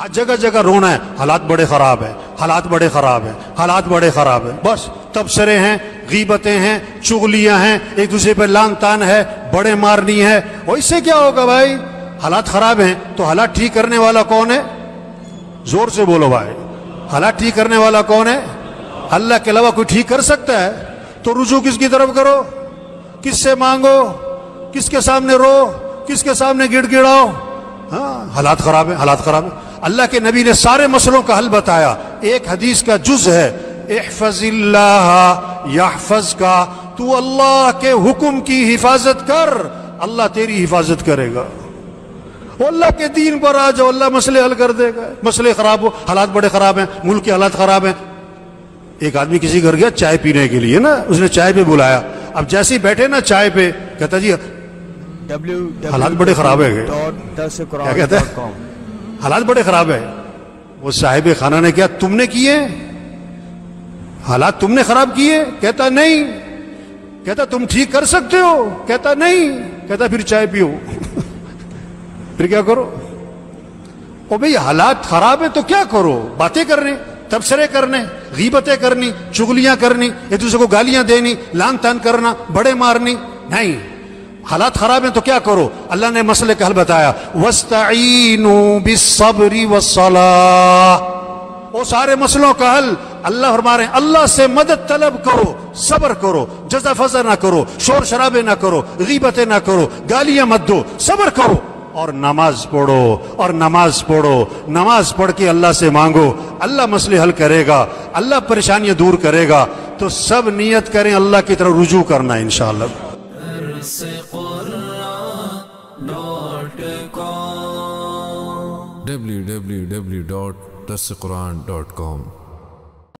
جگہ جگہ رونا ہے، حالات بڑے خراب ہیں، حالات بڑے خراب ہیں، حالات بڑے خراب ہیں، بس تبصرے ہیں، غیبتیں ہیں، چغلیاں ہیں، ایک دوسرے پہ لان تان ہے، بڑے مارنی ہے، اور اس سے کیا ہوگا بھائی؟ حالات خراب ہیں تو حالات ٹھیک کرنے والا کون ہے؟ زور سے بولو بھائی، حالات ٹھیک کرنے والا کون ہے؟ اللہ کے علاوہ کوئی ٹھیک کر سکتا ہے؟ تو رجوع کس کی طرف کرو؟ کس سے مانگو؟ کس کے سامنے رو؟ کس کے سامنے گڑ گڑاؤ؟ ہاں، حالات خراب ہیں، حالات خراب ہیں۔ اللہ کے نبی نے سارے مسئلوں کا حل بتایا، ایک حدیث کا جز ہے، احفظ اللہ یحفظ کا، تو اللہ کے حکم کی حفاظت کر، اللہ تیری حفاظت کرے گا۔ وہ اللہ کے دین پر آ جاؤ، اللہ مسئلے حل کر دے گا۔ مسئلے خراب ہو، حالات بڑے خراب ہیں، ملک کے حالات خراب ہیں۔ ایک آدمی کسی گھر گیا چائے پینے کے لیے نا، اس نے چائے پہ بلایا، اب جیسے ہی بیٹھے نا چائے پہ، کہتا جی حالات بڑے خراب ہے، کیا کہتا ہے؟ حالات بڑے خراب ہے۔ وہ صاحب خانہ نے کیا تم نے کیے؟ حالات تم نے خراب کیے؟ کہتا نہیں۔ کہتا تم ٹھیک کر سکتے ہو؟ کہتا نہیں۔ کہتا پھر چائے پیو۔ پھر کیا کرو؟ او بھئی حالات خراب ہیں تو کیا کرو؟ باتیں کرنے، تبصرے کرنے، غیبتیں کرنی، چغلیاں کرنی، ایک دوسرے کو گالیاں دینی، لان تان کرنا، بڑے مارنی؟ نہیں، حالات خراب ہیں تو کیا کرو؟ اللہ نے مسئلے کا حل بتایا، وَاسْتَعِينُوا بِالصَّبْرِ وَالصَّلَاةِ۔ وہ سارے مسئلوں کا حل اللہ فرما رہے ہیں، اللہ سے مدد طلب کرو، صبر کرو، جزا فضا نہ کرو، شور شرابے نہ کرو، غیبتیں نہ کرو، گالیاں مت دو، صبر کرو، اور نماز پڑھو، اور نماز پڑھو، نماز پڑھ کے اللہ سے مانگو، اللہ مسئلے حل کرے گا، اللہ پریشانیاں دور کرے گا۔ تو سب نیت کریں اللہ کی طرف رجوع کرنا ہے انشاءاللہ۔ www.darsequran.com